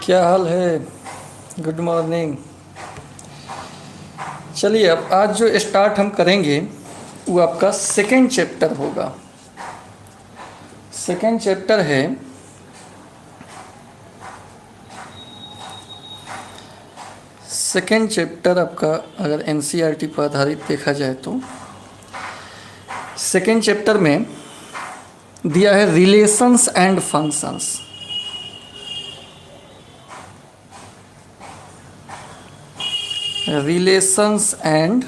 क्या हाल है? Good morning. चलिए, अब आज जो स्टार्ट हम करेंगे वो आपका सेकेंड चैप्टर होगा। सेकेंड चैप्टर है सेकेंड चैप्टर आपका, अगर एनसीईआरटी पर आधारित देखा जाए तो सेकेंड चैप्टर में दिया है relations and functions. Relations and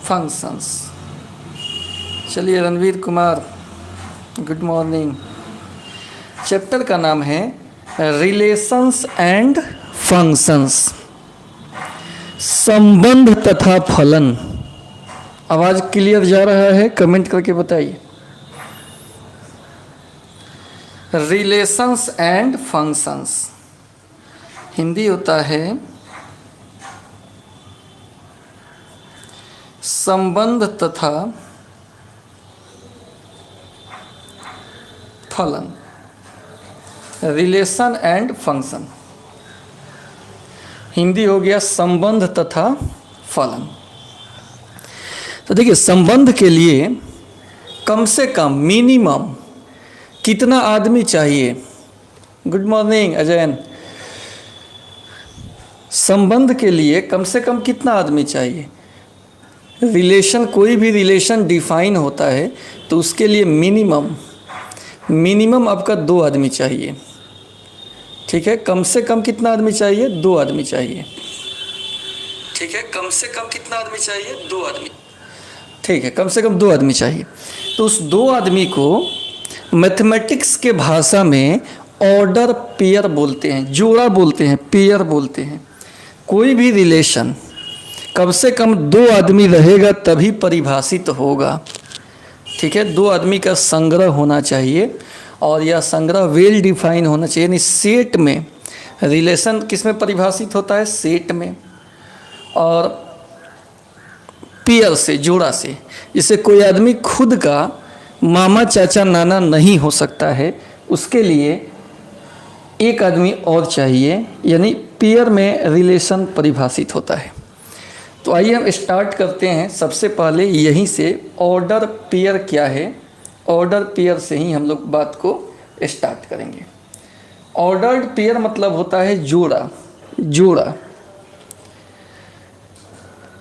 functions. चलिए Ranveer Kumar, good morning. Chapter का नाम है रिलेशंस एंड फंक्शंस, संबंध तथा फलन। आवाज क्लियर जा रहा है? कमेंट करके बताइए। रिलेशंस एंड फंक्शंस हिंदी होता है संबंध तथा फलन। रिलेशन एंड फंक्शन हिंदी हो गया संबंध तथा फलन। तो देखिए, संबंध के लिए कम से कम मिनिमम कितना आदमी चाहिए? Good morning Ajayan. संबंध के लिए कम से कम कितना आदमी चाहिए? रिलेशन, कोई भी रिलेशन डिफाइन होता है तो उसके लिए मिनिमम आपका 2 आदमी चाहिए। ठीक है, कम से कम कितना आदमी चाहिए? 2 आदमी चाहिए। ठीक है, कम से कम कितना आदमी चाहिए? 2 आदमी। ठीक है, कम से कम 2 आदमी चाहिए। तो उस 2 आदमी को मैथमेटिक्स के भाषा में ऑर्डर पेयर बोलते हैं, जोड़ा बोलते हैं, पेयर बोलते हैं। कोई भी रिलेशन कम से कम 2 आदमी रहेगा तभी परिभाषित होगा। ठीक है, 2 आदमी का संग्रह होना चाहिए और यह संग्रह वेल डिफाइन होना चाहिए। यानी सेट में रिलेशन किस में परिभाषित होता है? सेट में। और पेयर से, जोड़ा से। जिससे कोई आदमी खुद का मामा चाचा नाना नहीं हो सकता है, उसके लिए एक आदमी और चाहिए। यानी पेयर में रिलेशन परिभाषित होता है। तो आइए हम स्टार्ट करते हैं। सबसे पहले यहीं से ऑर्डर पेयर क्या है, ऑर्डर पेयर से ही हम लोग बात को स्टार्ट करेंगे। ऑर्डर्ड पेयर मतलब होता है जोड़ा। जोड़ा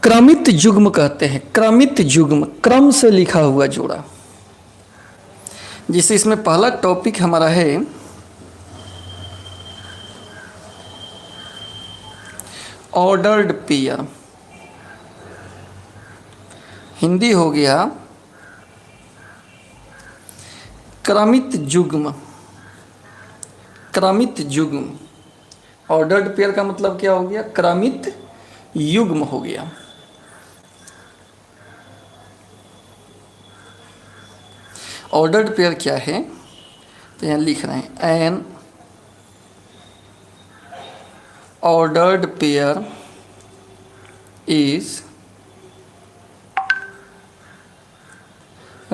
क्रमित युग्म कहते हैं। क्रमित युग्म, क्रम से लिखा हुआ जोड़ा। जिसे इसमें पहला टॉपिक हमारा है ऑर्डर्ड पेयर। हिंदी हो गया क्रमित युग्म। क्रमित युग्म। ऑर्डर्ड पेयर का मतलब क्या हो गया? क्रमित युग्म हो गया। ऑर्डर्ड पेयर क्या है? तो यहाँ लिख रहे हैं N ordered pair is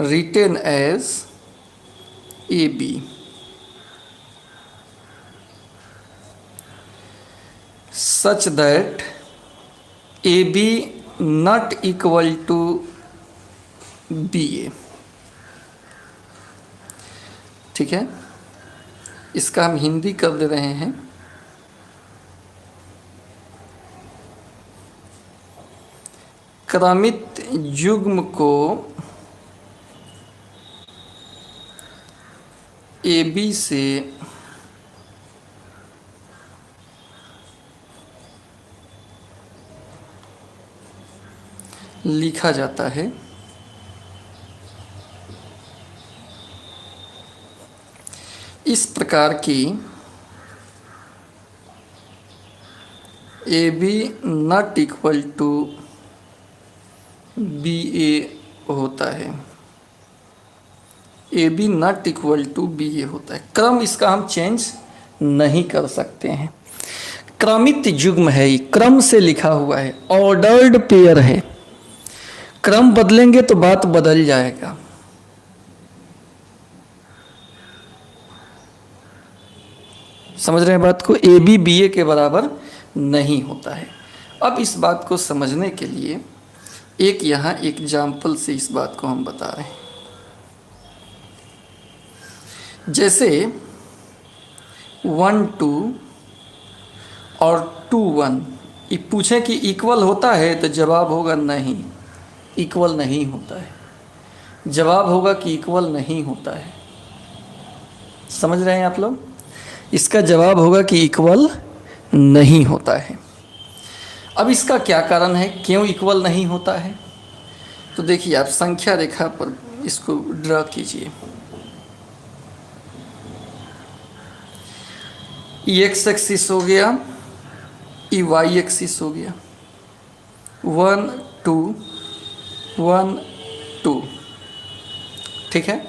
written as AB such that AB not equal to BA। ठीक है, इसका हम हिंदी कर दे रहे हैं। क्रमित युग्म को AB से लिखा जाता है इस प्रकार की AB not equal to BA होता है। AB not equal to BA होता है। क्रम इसका हम चेंज नहीं कर सकते हैं। क्रमित युग्म है, ये क्रम से लिखा हुआ है। ऑर्डर्ड पेयर है। क्रम बदलेंगे तो बात बदल जाएगा। समझ रहे हैं बात को? ए बी बी ए के बराबर नहीं होता है। अब इस बात को समझने के लिए एक यहाँ एग्जाम्पल से इस बात को हम बता रहे हैं। जैसे 1 2 और 2 1 ये पूछें कि इक्वल होता है तो जवाब होगा नहीं, इक्वल नहीं होता है। जवाब होगा कि इक्वल नहीं होता है। समझ रहे हैं आप लोग? इसका जवाब होगा कि इक्वल नहीं होता है। अब इसका क्या कारण है, क्यों इक्वल नहीं होता है? तो देखिए आप संख्या रेखा पर इसको ड्रा कीजिए। ये एक्स एक्सिस हो गया, ये वाई एक्सिस हो गया। 1 2 1 2, ठीक है।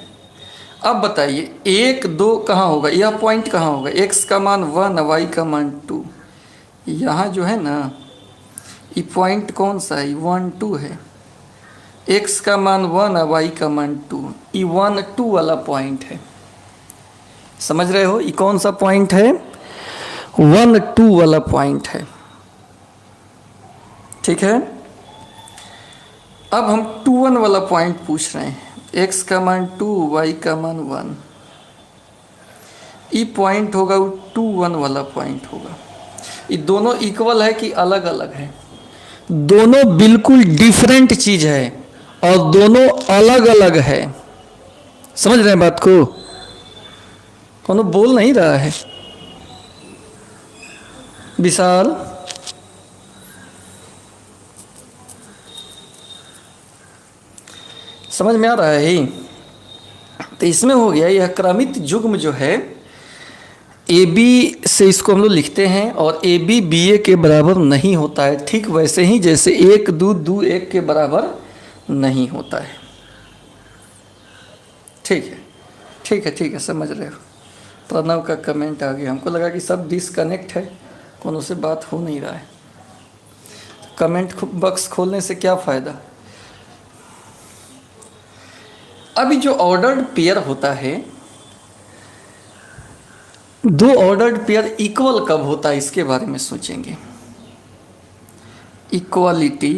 अब बताइए 1 2 कहाँ होगा, यह पॉइंट कहाँ होगा? x का मान 1, वाई का मान 2। यहाँ जो है ना ये पॉइंट कौन सा है? 1 2 है। x का मान 1 है, वाई का मान 2, ये 1 2 वाला पॉइंट है। समझ रहे हो? ये कौन सा पॉइंट है? 1 2 वाला पॉइंट है, ठीक है। अब हम 2 1 वाला पॉइंट पूछ रहे हैं। x का मान 2, y का मान 1, ये पॉइंट होगा 2 1 वाला पॉइंट होगा। ये दोनों इक्वल है कि अलग अलग है? दोनों बिल्कुल डिफरेंट चीज है और दोनों अलग अलग है। समझ रहे हैं बात को? कौन बोल नहीं रहा है? विशाल, समझ में आ रहा है? तो इसमें हो गया यह क्रमित युग्म जो है ए बी से इसको हम लोग लिखते हैं और ए बी बी ए के बराबर नहीं होता है। ठीक वैसे ही जैसे 1 2 2 1 के बराबर नहीं होता है। ठीक है, ठीक है, ठीक है, समझ रहे हो? प्रणव का कमेंट आ गया, हमको लगा कि सब डिसकनेक्ट है, कोनो से बात हो नहीं रहा है। कमेंट बॉक्स खोलने से क्या फ़ायदा? अभी जो ऑर्डर्ड पेयर होता है, दो ऑर्डर्ड पेयर इक्वल कब होता है इसके बारे में सोचेंगे। Equality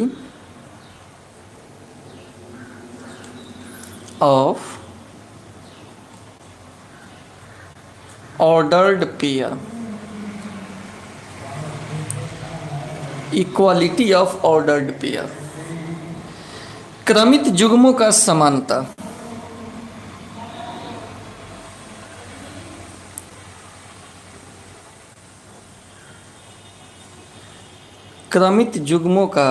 of ordered pair, equality of ordered pair, क्रमित युग्मों का समानता। क्रमित युग्मों का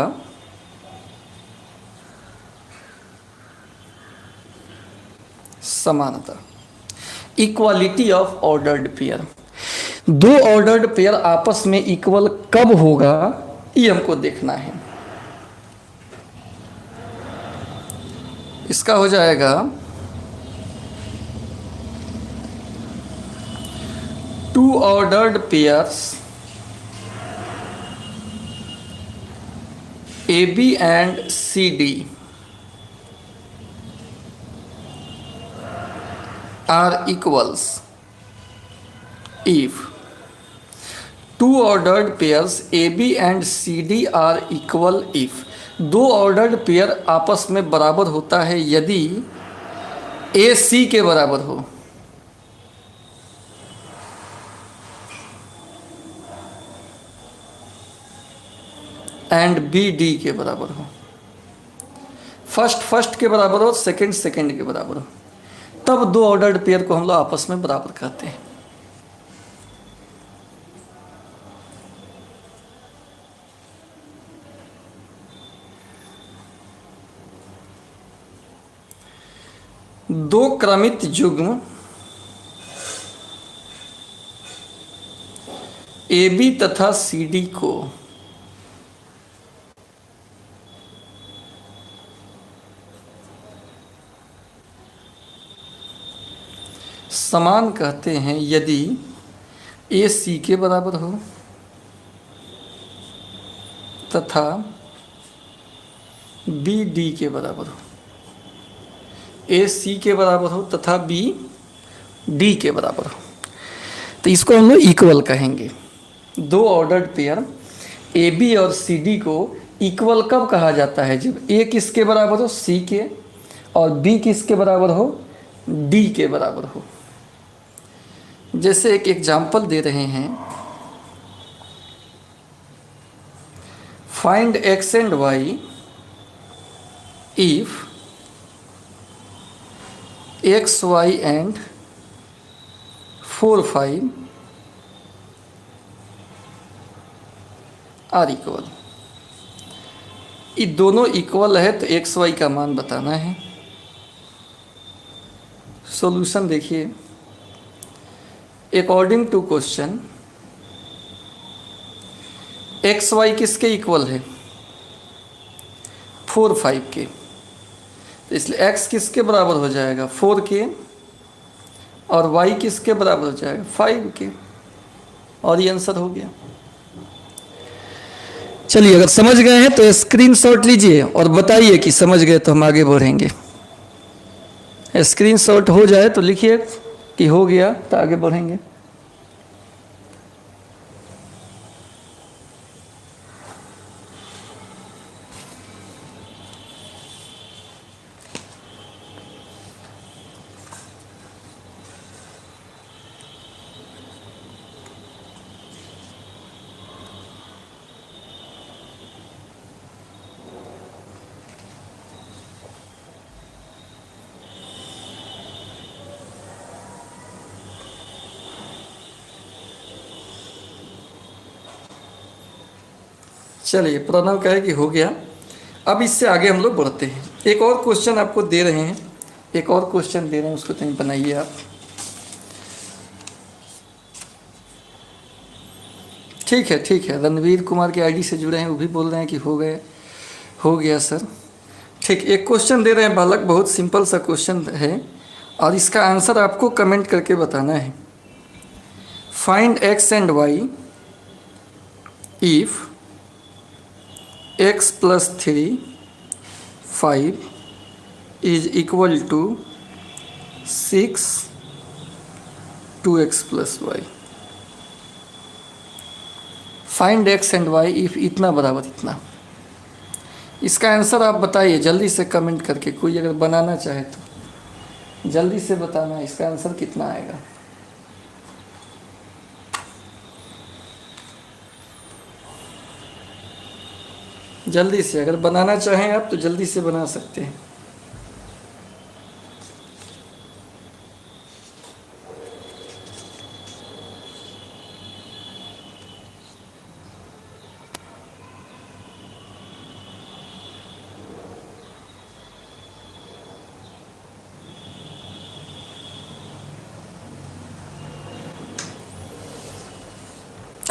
समानता, इक्वालिटी ऑफ ऑर्डर्ड पेयर। दो ऑर्डर्ड पेयर आपस में इक्वल कब होगा ये हमको देखना है। इसका हो जाएगा 2 ordered pairs AB and CD are equals if 2 ordered pairs AB and CD are equal if दो ऑर्डर्ड पेयर आपस में बराबर होता है यदि AC के बराबर हो एंड BD के बराबर हो। फर्स्ट के बराबर हो, सेकंड के बराबर हो, तब दो ऑर्डर्ड पेयर को हम लोग आपस में बराबर कहते हैं। दो क्रमित युग्म AB तथा CD को समान कहते हैं यदि AC के बराबर हो तथा BD के बराबर हो। AC के बराबर हो तथा BD के बराबर हो। तो इसको हम लोग इक्वल कहेंगे। दो ऑर्डर्ड पेयर ए बी और सी डी को इक्वल कब कहा जाता है? जब ए किसके बराबर हो? सी के, और बी किसके बराबर हो? डी के बराबर हो। जैसे एक एग्जाम्पल दे रहे हैं, find x and y if x y and 4 5 are equal. ये दोनों इक्वल है तो एक्स वाई का मान बताना है। सॉल्यूशन देखिए, according to question x y किसके इक्वल है? 4 5 के। तो इसलिए एक्स किसके बराबर हो जाएगा? 4 के, और वाई किसके बराबर हो जाएगा? 5 के, और ये आंसर हो गया। चलिए, अगर समझ गए हैं तो स्क्रीनशॉट लीजिए और बताइए कि समझ गए, तो हम आगे बढ़ेंगे। स्क्रीनशॉट हो जाए तो लिखिए कि हो गया, तो आगे बढ़ेंगे। चलिए, प्रणव कहे कि हो गया। अब इससे आगे हम लोग बढ़ते हैं। एक और क्वेश्चन आपको दे रहे हैं, एक और क्वेश्चन दे रहे हैं, उसको कहीं बनाइए आप। ठीक है, ठीक है। रणवीर कुमार के आईडी से जुड़े हैं, वो भी बोल रहे हैं कि हो गए, हो गया सर। ठीक, एक क्वेश्चन दे रहे हैं बालक, बहुत सिंपल सा क्वेश्चन है और इसका आंसर आपको कमेंट करके बताना है। Find x and y if x plus 3 5 is equal to 6 2x plus y। Find x and y if इतना बराबर इतना। इसका आंसर आप बताइए जल्दी से कमेंट करके। कोई अगर बनाना चाहे तो जल्दी से बताना इसका आंसर कितना आएगा। जल्दी से, अगर बनाना चाहें आप तो जल्दी से बना सकते हैं।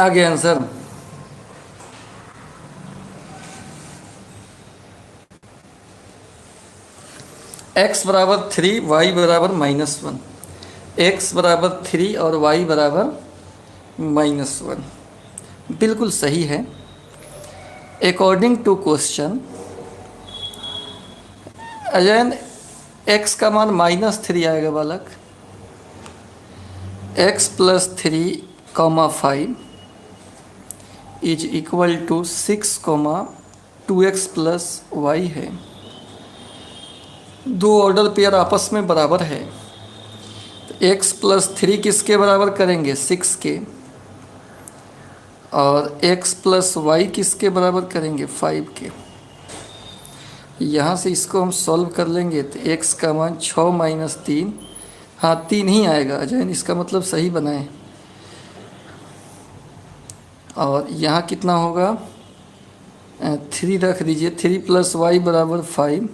आगे आंसर x बराबर 3 y बराबर -1। x बराबर 3 और y बराबर -1 बिल्कुल सही है। अकॉर्डिंग टू क्वेश्चन अजैन x का मान -3 आएगा बालक। x plus 3 comma 5 is equal to 6 comma 2x plus y है। दो ऑर्डर पेयर आपस में बराबर है तो x प्लस 3 किसके बराबर करेंगे? 6 के, और x प्लस वाई किसके बराबर करेंगे? 5 के। यहाँ से इसको हम सॉल्व कर लेंगे तो x का मान 6 माइनस 3, हाँ 3 ही आएगा अजैन, इसका मतलब सही बनाएं। और यहाँ कितना होगा? 3 रख दीजिए। 3 प्लस वाई बराबर 5,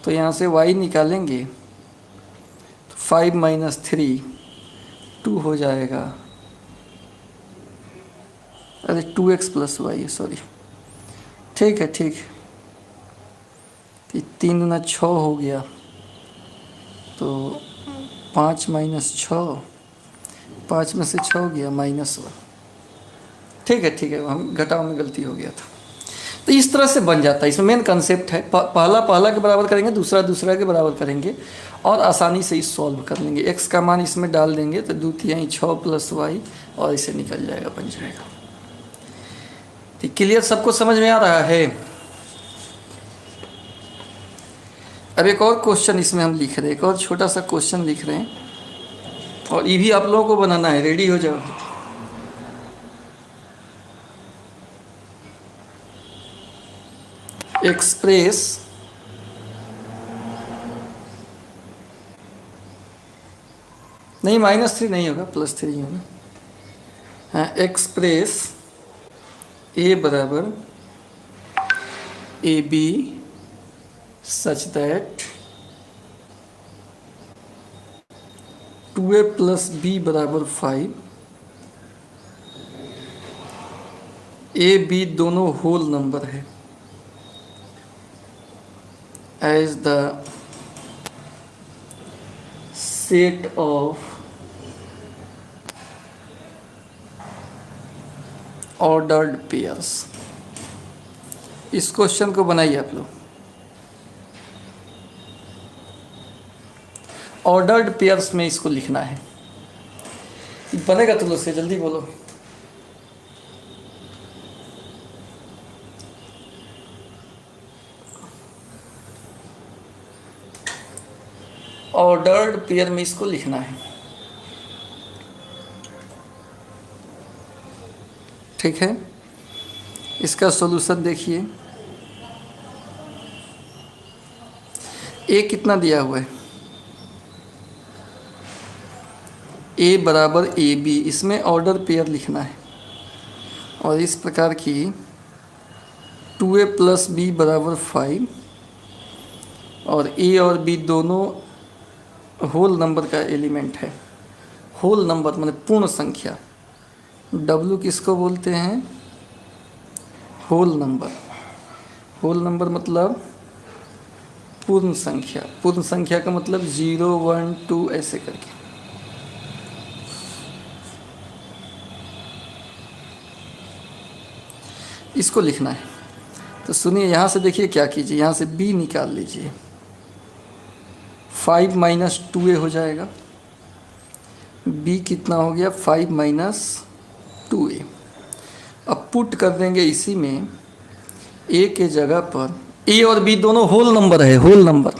तो यहाँ से y निकालेंगे तो 5 माइनस 3 2 हो जाएगा। अरे 2x प्लस वाई है, सॉरी। ठीक है, ठीक है। 3 गुना 6 हो गया, तो 5 माइनस 6, 5 में से 6 गया -1। ठीक है, ठीक है, हम घटाव में गलती हो गया था। तो इस तरह से बन जाता है। इसमें मेन कंसेप्ट है पहला पहला के बराबर करेंगे, दूसरा दूसरा के बराबर करेंगे और आसानी से इस सॉल्व कर लेंगे। एक्स का मान इसमें डाल देंगे तो 2 तिहाई 6 + y और इसे निकल जाएगा, बन जाएगा। तो क्लियर, सबको समझ में आ रहा है? अब एक और क्वेश्चन इसमें हम लिख रहे हैं, एक और छोटा सा क्वेश्चन लिख रहे हैं और ये भी आप लोगों को बनाना है, रेडी हो जाओ। एक्सप्रेस नहीं, -3 नहीं होगा, +3 होगा। हाँ, एक्सप्रेस ए बराबर A B such that 2a + b = 5, A B दोनों होल नंबर है as the set of ordered pairs. इस क्वेश्चन को बनाइए आप लोग। ऑर्डर्ड पेयर्स में इसको लिखना है, बनेगा तो से जल्दी बोलो। ऑर्डर्ड पेयर में इसको लिखना है, ठीक है। इसका सॉल्यूशन देखिए, ए कितना दिया हुआ है, ए बराबर ए बी, इसमें ऑर्डर पेयर लिखना है और इस प्रकार की 2a + b = 5 और ए और बी दोनों होल नंबर का एलिमेंट है। होल नंबर मतलब पूर्ण संख्या, W किसको बोलते हैं? Whole number. होल नंबर मतलब पूर्ण संख्या। पूर्ण संख्या का मतलब 0 1 2 ऐसे करके। इसको लिखना है। तो सुनिए, यहाँ से देखिए क्या कीजिए, यहाँ से b निकाल लीजिए, 5 - 2a हो जाएगा। b कितना हो गया? 5 - 2a। अब पुट कर देंगे इसी में, a के जगह पर, a और b दोनों होल नंबर है, होल नंबर,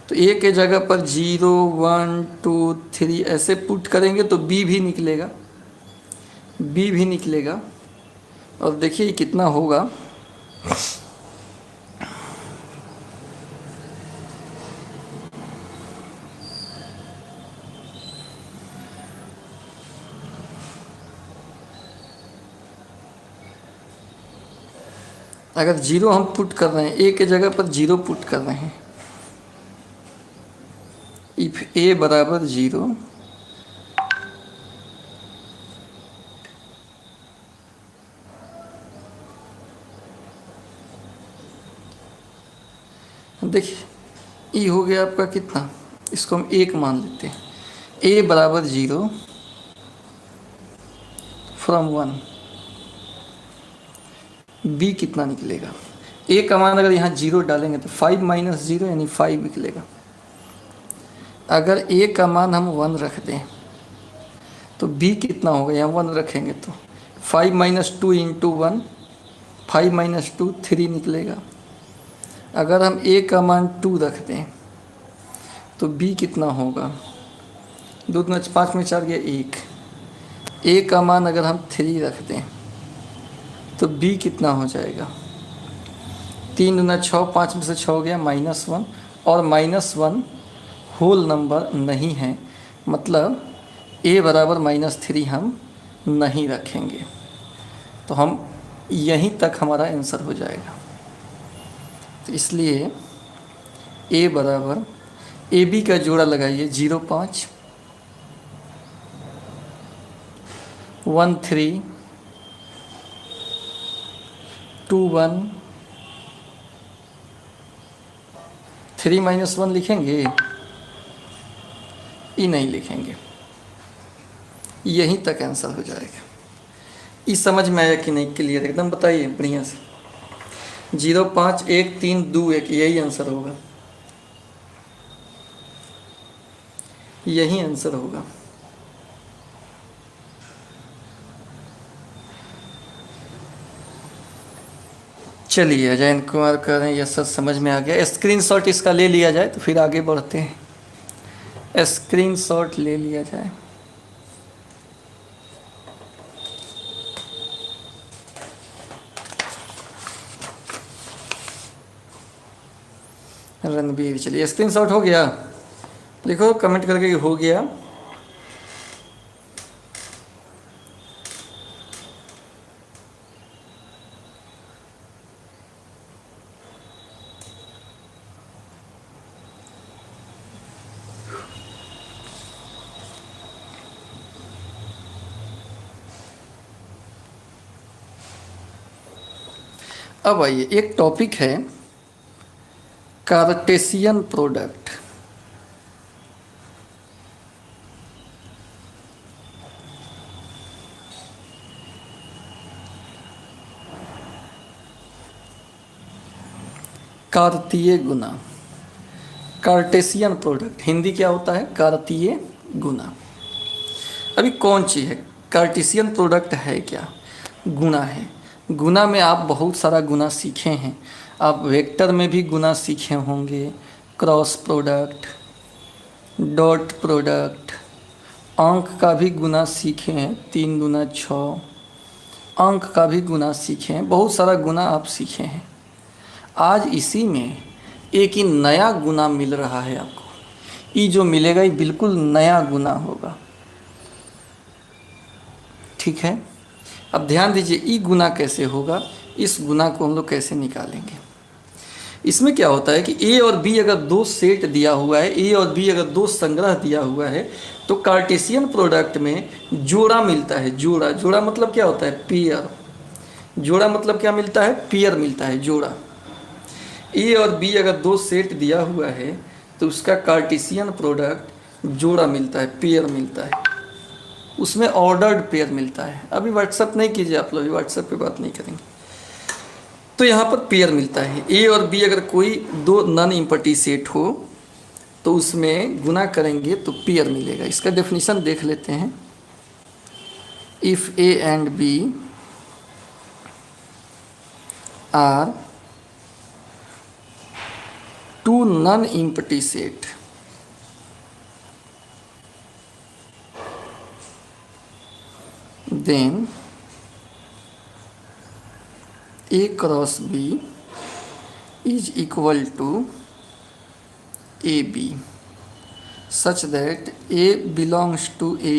तो a के जगह पर 0 1 2 3 ऐसे पुट करेंगे तो b भी निकलेगा, b भी निकलेगा। और देखिए कितना होगा, अगर 0 हम पुट कर रहे हैं, a के जगह पर 0 पुट कर रहे हैं, इफ a बराबर 0 देखिए, e हो गया आपका कितना, इसको हम 1 मान लेते हैं। a बराबर 0 फ्रॉम 1, b कितना निकलेगा? a का मान अगर यहाँ 0 डालेंगे तो 5 - 0 यानी 5 निकलेगा। अगर a का मान हम 1 रख दें तो b कितना होगा? यहाँ 1 रखेंगे तो 5 - 2 × 1, 5 - 2 3 निकलेगा। अगर हम a का मान 2 रख दें तो b कितना होगा? 2 × 5 में 4 गया 1। a का मान अगर हम 3 रख दें तो b कितना हो जाएगा? 3 × 6, 5 में से 6 गया -1, और -1 होल नंबर नहीं है, मतलब a बराबर -3 हम नहीं रखेंगे। तो हम यहीं तक हमारा आंसर हो जाएगा। तो इसलिए a बराबर ए बी का जोड़ा लगाइए, 0 5 1 3 2 1 3 - 1 लिखेंगे, ई नहीं लिखेंगे, यहीं तक आंसर हो जाएगा। ई समझ में आया कि नहीं? क्लियर एकदम बताइए बढ़िया से। 0.51321 यही आंसर होगा, यही आंसर होगा। चलिए अजय कुमार कह रहे हैं यह सर समझ में आ गया। स्क्रीनशॉट इसका ले लिया जाए तो फिर आगे बढ़ते हैं। स्क्रीनशॉट ले लिया जाए। रणबीर, चलिए स्क्रीनशॉट हो गया, लिखो कमेंट करके कि हो गया। अब आइए, एक टॉपिक है कार्टेशियन प्रोडक्ट। कार्तीय गुना, कार्टेशियन प्रोडक्ट हिंदी क्या होता है? कार्तीय गुना। अभी कौन चीज़ है? कार्टेशियन प्रोडक्ट है क्या? गुना है। गुना में आप बहुत सारा गुना सीखे हैं। आप वेक्टर में भी गुना सीखे होंगे, क्रॉस प्रोडक्ट, डॉट प्रोडक्ट, अंक का भी गुना सीखे हैं, 3 गुना 6, अंक का भी गुना सीखे हैं, बहुत सारा गुना आप सीखे हैं। आज इसी में एक ही नया गुना मिल रहा है आपको। ये जो मिलेगा ये बिल्कुल नया गुना होगा, ठीक है। अब ध्यान दीजिए, ई गुना कैसे होगा, इस गुना को हम लोग कैसे निकालेंगे। इसमें क्या होता है कि ए और बी अगर 2 सेट दिया हुआ है, ए और बी अगर 2 संग्रह दिया हुआ है, तो कार्टेशियन प्रोडक्ट में जोड़ा मिलता है। जोड़ा, जोड़ा मतलब क्या होता है? पेयर। जोड़ा मतलब क्या मिलता है? पेयर मिलता है, जोड़ा। ए और बी अगर 2 सेट दिया हुआ है तो उसका कार्टेशियन प्रोडक्ट जोड़ा मिलता है, पेयर मिलता है, उसमें ऑर्डर्ड पेयर मिलता है। अभी व्हाट्सअप नहीं कीजिए आप लोग, व्हाट्सअप पे बात नहीं करेंगे। तो यहाँ पर पेयर मिलता है। ए और बी अगर कोई 2 नॉन इम्पटी सेट हो तो उसमें गुना करेंगे तो पेयर मिलेगा। इसका डेफिनेशन देख लेते हैं। If A and B are 2 non empty set, then A cross B is equal to AB such that A belongs to A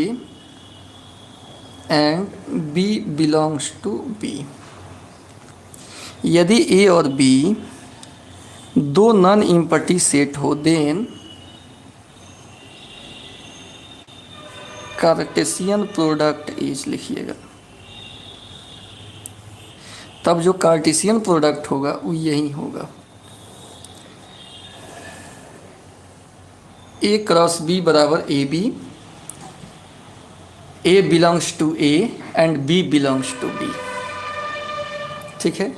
and B belongs to B। यदि A और B 2 नॉन इम्पटी सेट हो, then Cartesian product is लिखिएगा, तब जो Cartesian product होगा वो यही होगा। ए क्रॉस बी बराबर A B, a belongs to A and b belongs to B, ठीक है।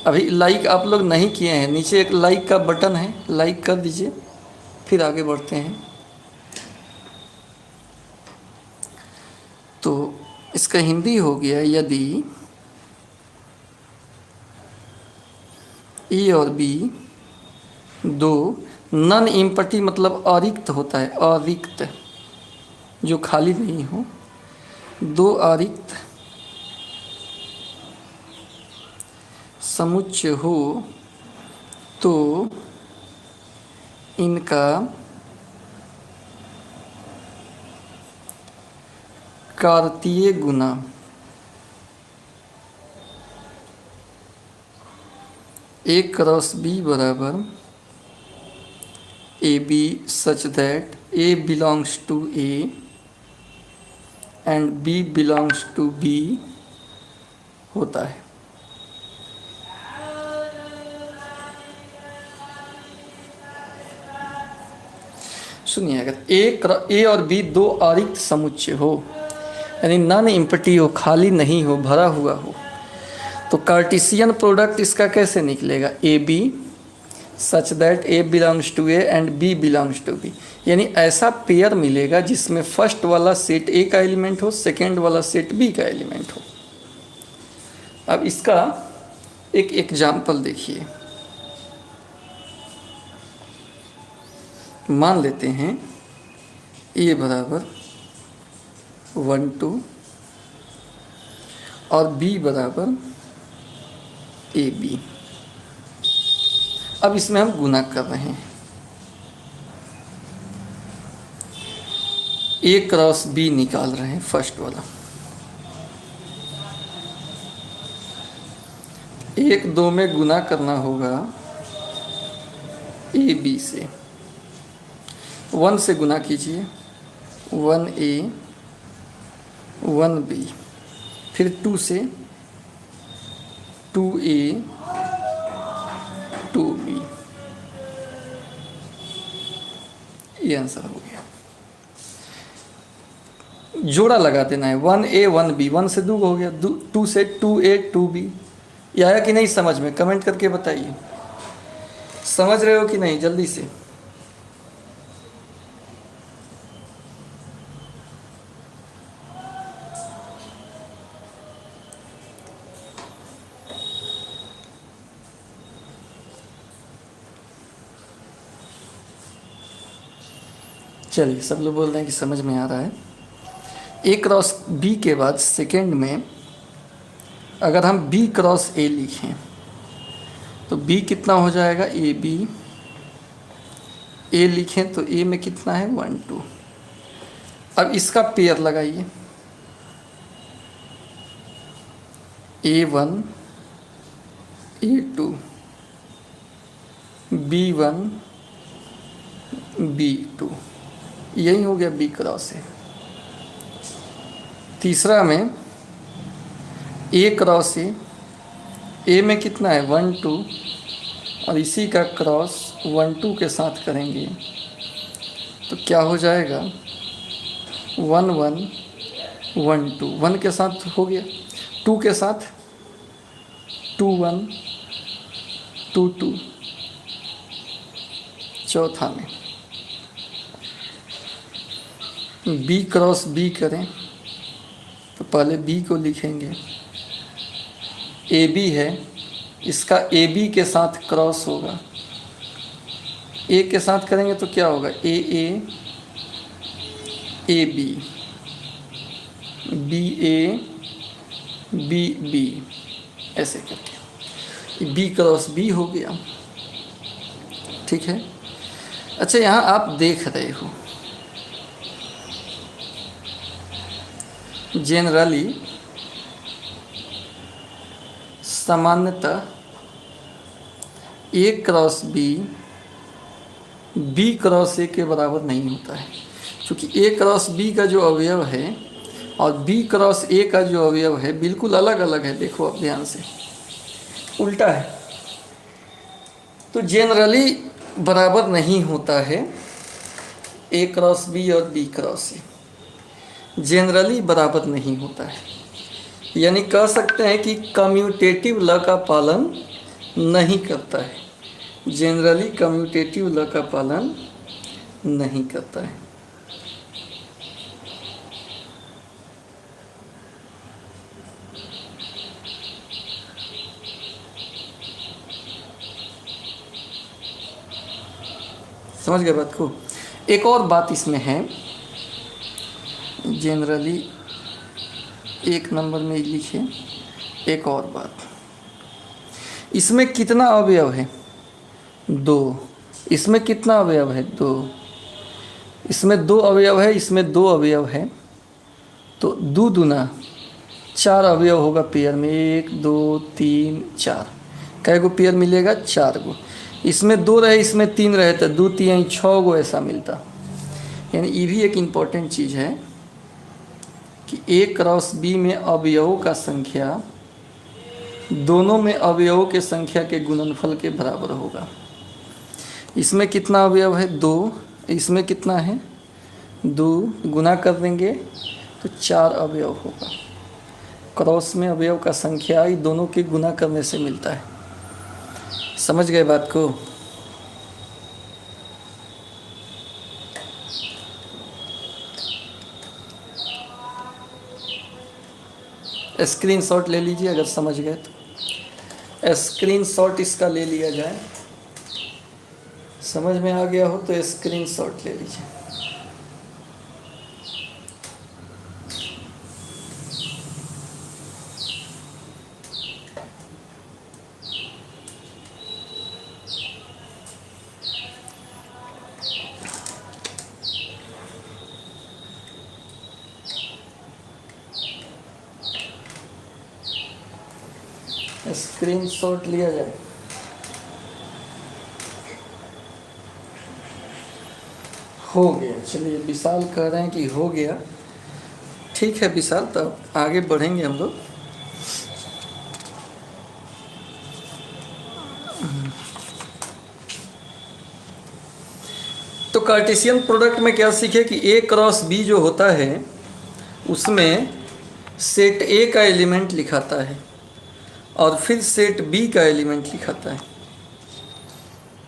अभी लाइक आप लोग नहीं किए हैं, नीचे एक लाइक का बटन है, लाइक कर दीजिए, फिर आगे बढ़ते हैं। तो इसका हिंदी हो गया, यदि ए और बी 2 नॉन इम्पटी मतलब अरिक्त होता है, अरिक्त जो खाली नहीं हो, 2 अरिक्त समुच्चय हो तो इनका कार्तीय गुना ए क्रॉस बी बराबर A B such that a belongs to A and b belongs to B होता है। सुनिए, अगर ए और बी 2 अरिक्त समुच्चय हो, यानी नॉन इम्पटी हो, खाली नहीं हो, भरा हुआ हो, तो कार्टेशियन प्रोडक्ट इसका कैसे निकलेगा, a B such that a belongs to A and b belongs to B, यानी ऐसा पेयर मिलेगा जिसमें फर्स्ट वाला सेट ए का एलिमेंट हो, सेकेंड वाला सेट बी का एलिमेंट हो। अब इसका एक एग्जाम्पल देखिए, मान लेते हैं ए बराबर 1 2 और बी बराबर ए बी। अब इसमें हम गुना कर रहे हैं, ए क्रॉस बी निकाल रहे हैं फर्स्ट वाला। 1 2 में गुना करना होगा ए बी से, 1 से गुना कीजिए 1 ए 1 बी, फिर 2 से 2 ए 2 बी, ये आंसर हो गया। जोड़ा लगा देना है 1 ए 1 बी, 1 से 2 हो गया, 2 से 2 ए 2 बी। ये आया कि नहीं समझ में, कमेंट करके बताइए, समझ रहे हो कि नहीं जल्दी से। चलिए, सब लोग बोल रहे हैं कि समझ में आ रहा है। ए क्रॉस बी के बाद सेकेंड में अगर हम बी क्रॉस ए लिखें तो बी कितना हो जाएगा, ए बी। ए लिखें तो ए में कितना है 1 2। अब इसका पेयर लगाइए, A1 A2 B1 B2, यही हो गया बी क्रॉस ए। तीसरा में ए क्रॉस ए में कितना है 1 2, और इसी का क्रॉस 1 2 के साथ करेंगे तो क्या हो जाएगा 1 1 1 2, 1 के साथ हो गया, 2 के साथ 2 1 2 2। चौथा में बी क्रॉस बी करें तो पहले बी को लिखेंगे, ए बी है, इसका ए बी के साथ क्रॉस होगा, ए के साथ करेंगे तो क्या होगा A A A B, B A B B, ऐसे करके बी क्रॉस बी हो गया। ठीक है। अच्छा, यहाँ आप देख रहे हो जनरली सामान्यतः A cross B B cross A के बराबर नहीं होता है, क्योंकि ए क्रॉस बी का जो अवयव है और बी क्रॉस ए का जो अवयव है बिल्कुल अलग अलग है। देखो आप ध्यान से, उल्टा है, तो जनरली बराबर नहीं होता है ए क्रॉस बी और बी क्रॉस ए, जनरली बराबर नहीं होता है। यानी कह सकते हैं कि कम्यूटेटिव लॉ का पालन नहीं करता है, जनरली कम्यूटेटिव लॉ का पालन नहीं करता है। समझ गए बात को। एक और बात इसमें है, जनरली 1 नंबर में लिखे, एक और बात, इसमें कितना अवयव है 2, इसमें कितना अवयव है 2, इसमें 2 अवयव है, इसमें 2 अवयव है, तो 2 दूना 4 अवयव होगा पेयर में, 1 2 3 4, कै गो पेयर मिलेगा 4 गो। इसमें 2 रहे, इसमें 3 रहे तो 2 3 6 गो ऐसा मिलता। यानी ये भी एक इम्पॉर्टेंट चीज़ है कि ए क्रॉस बी में अवयवों का संख्या दोनों में अवयवों के संख्या के गुणनफल के बराबर होगा। इसमें कितना अवयव है 2, इसमें कितना है 2, गुना कर देंगे तो 4 अवयव होगा। क्रॉस में अवयव का संख्याई दोनों के गुना करने से मिलता है। समझ गए बात को? स्क्रीनशॉट ले लीजिए अगर समझ गए तो। स्क्रीनशॉट इसका ले लिया जाए, समझ में आ गया हो तो स्क्रीनशॉट ले लीजिए। स्क्रीनशॉट लिया जाए। हो गया, चलिए विशाल कह रहे हैं कि हो गया। ठीक है विशाल, तब आगे बढ़ेंगे हम लोग। तो कार्टेशियन प्रोडक्ट में क्या सीखे कि ए क्रॉस बी जो होता है उसमें सेट ए का एलिमेंट लिखाता है और फिर सेट बी का एलिमेंट लिखाता है।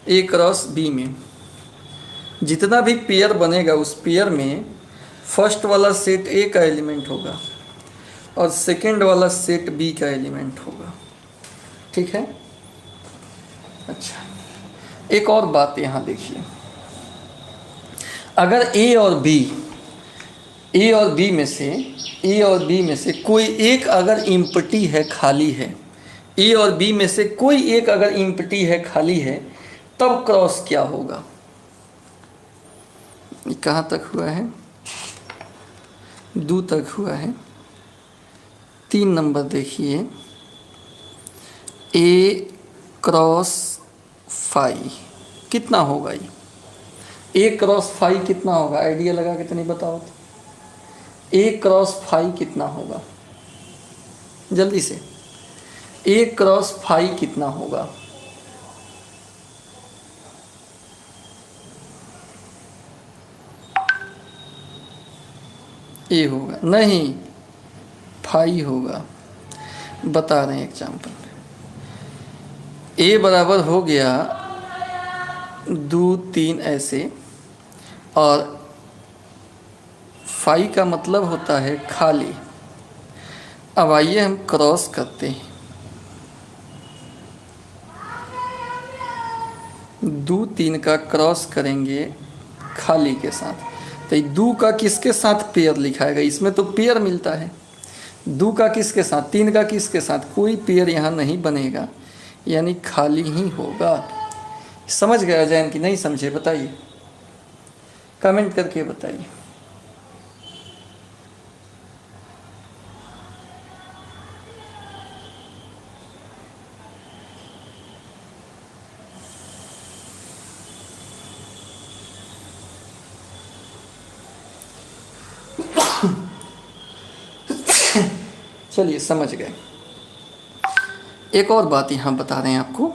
ए क्रॉस बी में जितना भी पेयर बनेगा उस पेयर में फर्स्ट वाला सेट ए का एलिमेंट होगा और सेकंड वाला सेट बी का एलिमेंट होगा। ठीक है। अच्छा, एक और बात यहाँ देखिए, अगर ए और बी में से कोई एक अगर इम्पटी है, खाली है, ए और बी में से कोई एक अगर इम्पटी है, खाली है, तब क्रॉस क्या होगा? कहाँ तक हुआ है? 2 तक हुआ है। 3 नंबर देखिए, ए क्रॉस फाई कितना होगा? ये ए क्रॉस फाई कितना होगा? आइडिया लगा के तो नहीं बताओ तो। ए क्रॉस फाई कितना होगा? जल्दी से, ए क्रॉस फाई कितना होगा? ए होगा नहीं, फाई होगा। बता रहे हैं एग्जाम्पल। ए बराबर हो गया 2 3 ऐसे, और फाई का मतलब होता है खाली। अब आइए हम क्रॉस करते हैं। 2 3 का क्रॉस करेंगे खाली के साथ, तो 2 का किसके साथ पेयर लिखाएगा? इसमें तो पेयर मिलता है। 2 का किसके साथ, 3 का किसके साथ? कोई पेयर यहाँ नहीं बनेगा, यानी खाली ही होगा। समझ गए अजैन कि नहीं समझे? बताइए, कमेंट करके बताइए। चलिए समझ गए। एक और बात यहाँ बता रहे हैं आपको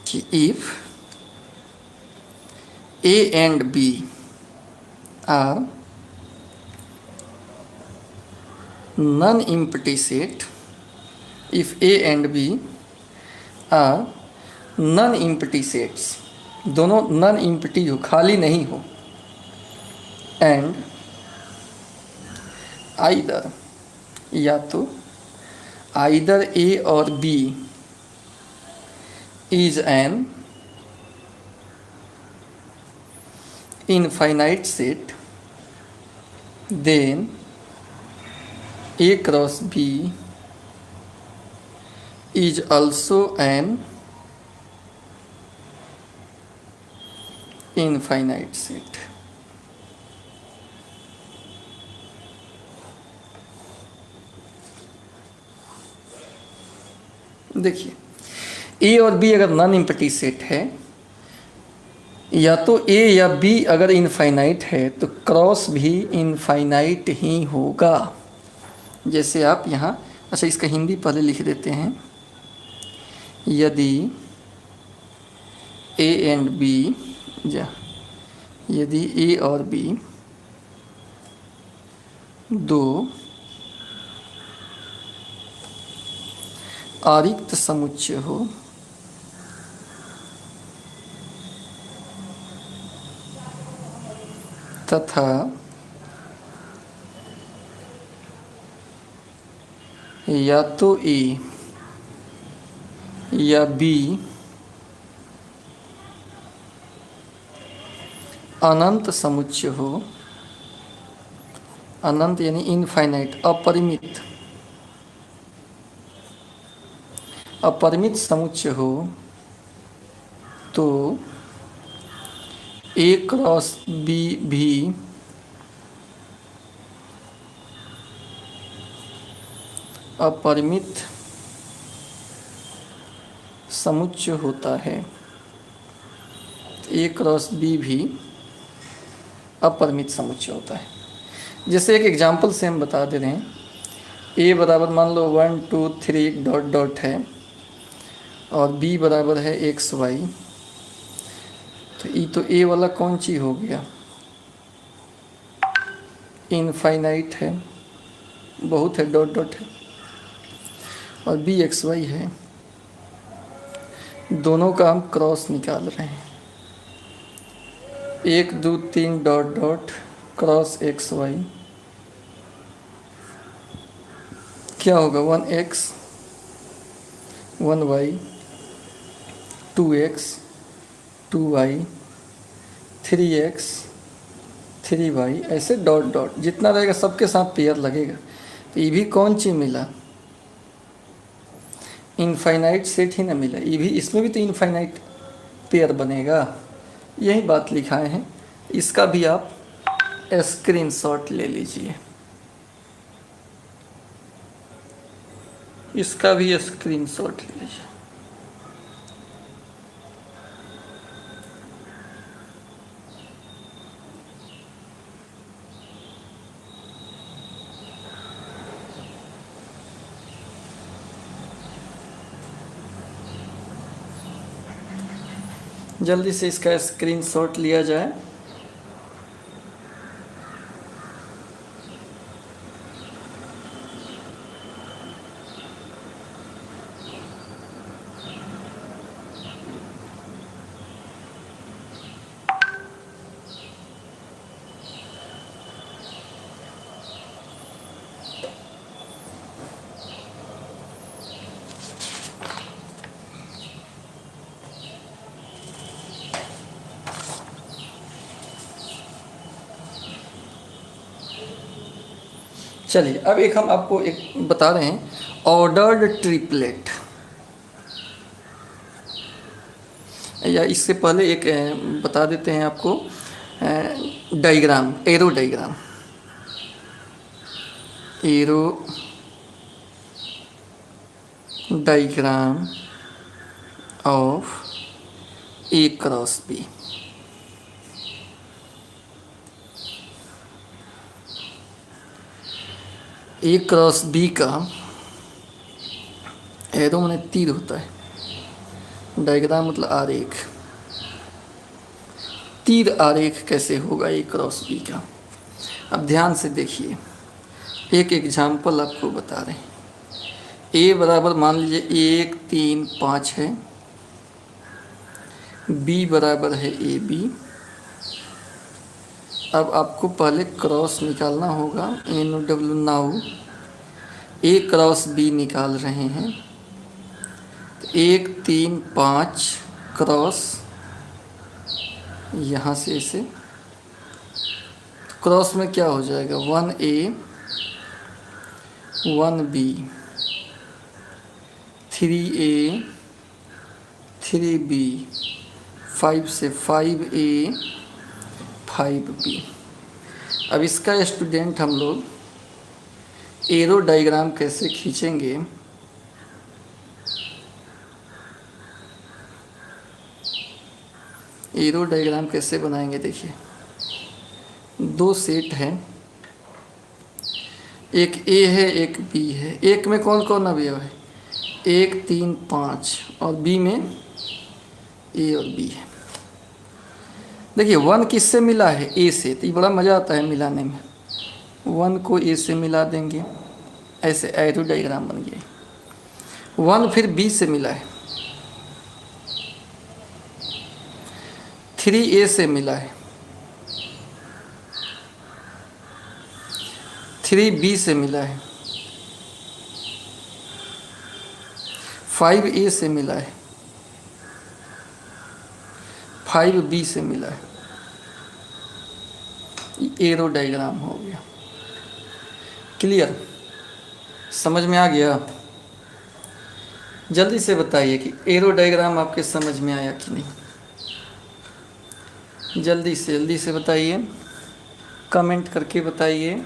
कि if A and B are non empty set, if A and B are non empty sets, दोनों नॉन एम्प्टी हो, खाली नहीं हो, एंड आइदर, या तो आइदर ए और B is an infinite set, then A cross B is also an infinite set। देखिए, ए और बी अगर नॉन एम्प्टी सेट है, या तो ए या बी अगर इनफाइनाइट है, तो क्रॉस भी इनफाइनाइट ही होगा। जैसे आप यहाँ, अच्छा इसका हिंदी पहले लिख देते हैं। यदि ए एंड बी, यदि ए और बी दो आरिक्त समुच्चय हो तथा या तो ए या बी अनंत समुच्चय हो, अनंत यानी इनफाइनाइट, अपरिमित, अपरिमित समुच्चय हो तो ए क्रॉस बी भी अपरिमित समुच्चय होता है। ए क्रॉस बी भी अपरिमित समुच्चय होता है। जैसे एक एग्जांपल से हम बता दे रहे हैं, ए बराबर मान लो 1 2 3 डॉट डॉट है और बी बराबर है एक्स वाई, तो ए वाला कौन चीज हो गया, इनफाइनाइट है, बहुत है, डॉट डॉट है, और बी एक्स वाई है। दोनों का हम क्रॉस निकाल रहे हैं, 1 2 3 dot dot cross x y, क्या होगा 1x 1y 2x 2y 3x 3y, ऐसे डॉट डॉट जितना रहेगा सबके साथ पेयर लगेगा। तो ये भी कौन चीज मिला, इनफाइनाइट सेट ही ना मिला, ये भी, इसमें भी तो इनफाइनाइट पेयर बनेगा। यही बात लिखाए हैं, इसका भी आप स्क्रीनशॉट ले लीजिए, इसका भी स्क्रीनशॉट ले लीजिए। जल्दी से इसका स्क्रीनशॉट लिया जाए। चलिए अब एक हम आपको एक बता रहे हैं, ऑर्डर्ड ट्रिपलेट, या इससे पहले एक बता देते हैं आपको diagram, arrow diagram, arrow diagram of A cross B. A cross B का एरो माने तीर होता है, डायग्राम मतलब आरेख। तीर आरेख कैसे होगा ए क्रॉस बी का, अब ध्यान से देखिए, एक एग्जाम्पल आपको बता रहे हैं। ए बराबर मान लीजिए 1 3 5 है, बी बराबर है ए बी। अब आपको पहले क्रॉस निकालना होगा, एन ओ डब्ल्यू, नाउ ए क्रॉस बी निकाल रहे हैं। तो 1 3 5 क्रॉस यहाँ से ऐसे, क्रॉस में क्या हो जाएगा 1A 1B 3A 3B, 5 से 5A 5B। अब इसका स्टूडेंट हम लोग एरो डायग्राम कैसे खींचेंगे, एरो डायग्राम कैसे बनाएंगे, देखिए 2 सेट है, एक ए है एक बी है। एक में कौन कौन अवयव है, 1 3 5, और बी में ए और बी है। देखिए 1 किससे मिला है, ए से, तो ये बड़ा मज़ा आता है मिलाने में। 1 को ए से मिला देंगे, ऐसे एरो डायग्राम बन गया। 1 फिर बी से मिला है, 3 ए से मिला है, 3 बी से मिला है, 5 ए से मिला है, 5 बी से मिला है। एरो डायग्राम हो गया। क्लियर, समझ में आ गया? जल्दी से बताइए कि एरो डायग्राम आपके समझ में आया कि नहीं। जल्दी से बताइए, कमेंट करके बताइए।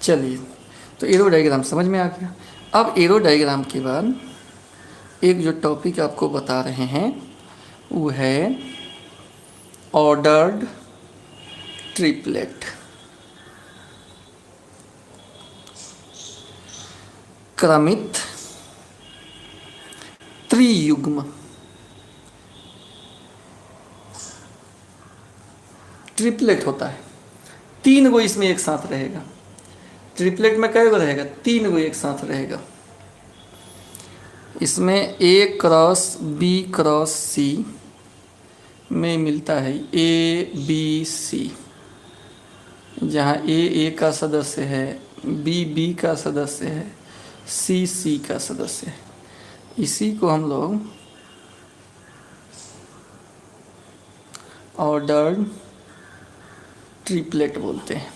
चलिए, तो एरो डायग्राम समझ में आ गया। अब एरो डायग्राम के बाद एक जो टॉपिक आपको बता रहे हैं वो है ऑर्डर्ड ट्रिपलेट। क्रमित त्रियुग्म ट्रिपलेट होता है। 3 गो इसमें एक साथ रहेगा। ट्रिपलेट में कई गो रहेगा? 3 गो एक साथ रहेगा। इसमें A cross B cross C में मिलता है ABC, जहाँ A का सदस्य है, B का सदस्य है, C का सदस्य है। इसी को हम लोग ऑर्डर्ड ट्रिपलेट बोलते हैं।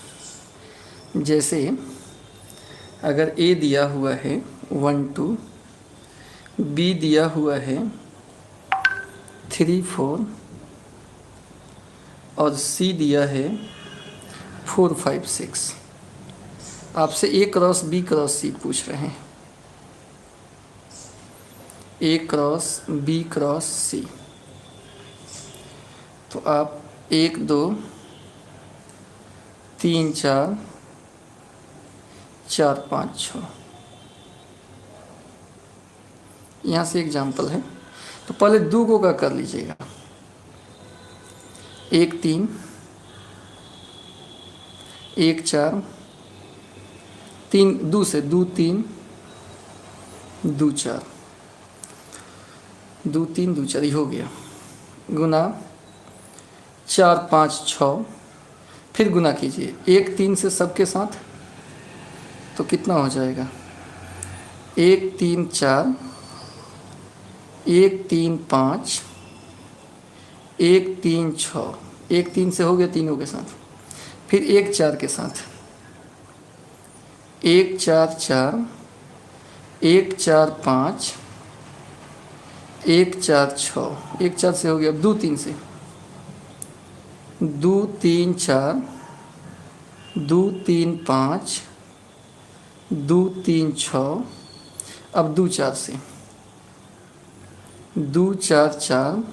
जैसे अगर A दिया हुआ है 1 2, B दिया हुआ है 3 4 और C दिया है 4 5 6। आपसे A cross B cross C पूछ रहे हैं। A cross B cross C, तो आप 1 2 3 4 4 5 6, यहाँ से एग्जाम्पल है। तो पहले 2 गो का कर लीजिएगा। 1 3 1 4 3, 2 से 2 3 2 4 2 3 2 4 हो गया। गुना 4 5 6, फिर गुना कीजिए 1 3 से सबके साथ, तो कितना हो जाएगा? 1 3 4 1 3 5 1 3 6, 1 3 से हो गया तीनों के साथ, फिर 1 4 के साथ 1 4 4 1 4 5 1 4 6, 1 4 से हो गया 2 3 से 2 3 4 2 3 5 2 3 6, अब 2 4 से 2 4 4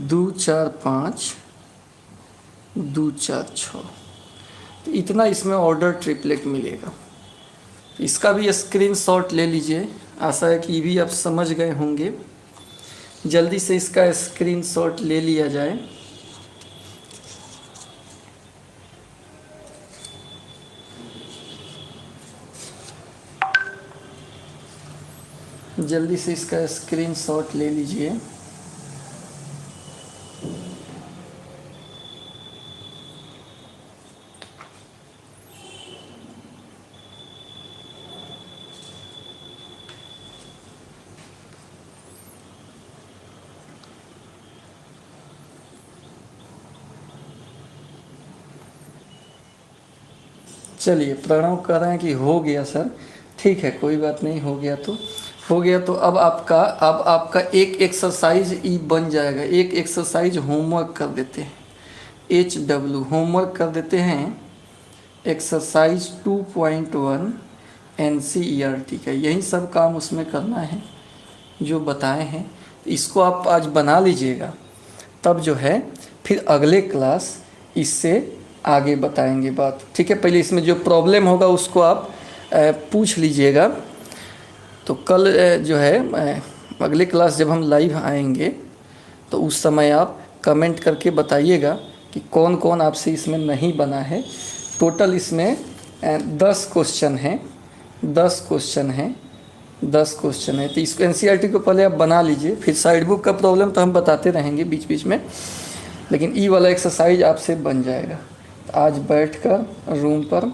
2 4 5 2 4 6। तो इतना इसमें ऑर्डर ट्रिपलेट मिलेगा। इसका भी स्क्रीनशॉट ले लीजिए। आशा है कि ये भी आप समझ गए होंगे। जल्दी से इसका स्क्रीनशॉट ले लिया जाए। जल्दी से इसका स्क्रीनशॉट ले लीजिए। चलिए, प्रणव कह रहे हैं कि हो गया सर। ठीक है, कोई बात नहीं, हो गया तो हो गया। तो अब आपका एक एक्सरसाइज ई बन जाएगा। एक एक्सरसाइज होमवर्क कर देते हैं। HW होमवर्क कर देते हैं। एक्सरसाइज 2.1 NCERT का यही सब काम उसमें करना है जो बताए हैं। इसको आप आज बना लीजिएगा, तब जो है फिर अगले क्लास इससे आगे बताएंगे बात। ठीक है, पहले इसमें जो प्रॉब्लम होगा उसको आप पूछ लीजिएगा। तो कल जो है अगली क्लास जब हम लाइव आएंगे तो उस समय आप कमेंट करके बताइएगा कि कौन कौन आपसे इसमें नहीं बना है। टोटल इसमें 10 क्वेश्चन हैं, 10 क्वेश्चन हैं, 10 क्वेश्चन है। तो इसको एनसीईआरटी को पहले आप बना लीजिए, फिर साइड बुक का प्रॉब्लम तो हम बताते रहेंगे बीच बीच में, लेकिन ई वाला एक्सरसाइज आपसे बन जाएगा। तो आज बैठकर रूम पर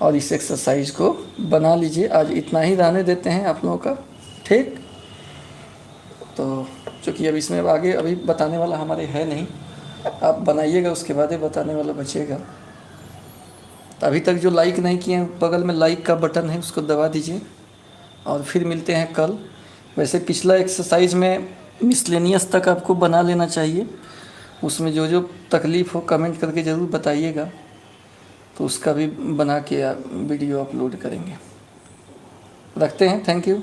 और इस एक्सरसाइज को बना लीजिए। आज इतना ही रहने देते हैं आप लोगों का, ठीक। तो चूँकि अब इसमें आगे अभी बताने वाला हमारे है नहीं, आप बनाइएगा उसके बाद ही बताने वाला बचेगा। तो अभी तक जो लाइक नहीं किए हैं, बगल में लाइक का बटन है उसको दबा दीजिए, और फिर मिलते हैं कल। वैसे पिछला एक्सरसाइज में मिसलेनियस तक आपको बना लेना चाहिए, उसमें जो जो तकलीफ़ हो कमेंट करके ज़रूर बताइएगा, तो उसका भी बना के वीडियो अपलोड करेंगे। रखते हैं, थैंक यू।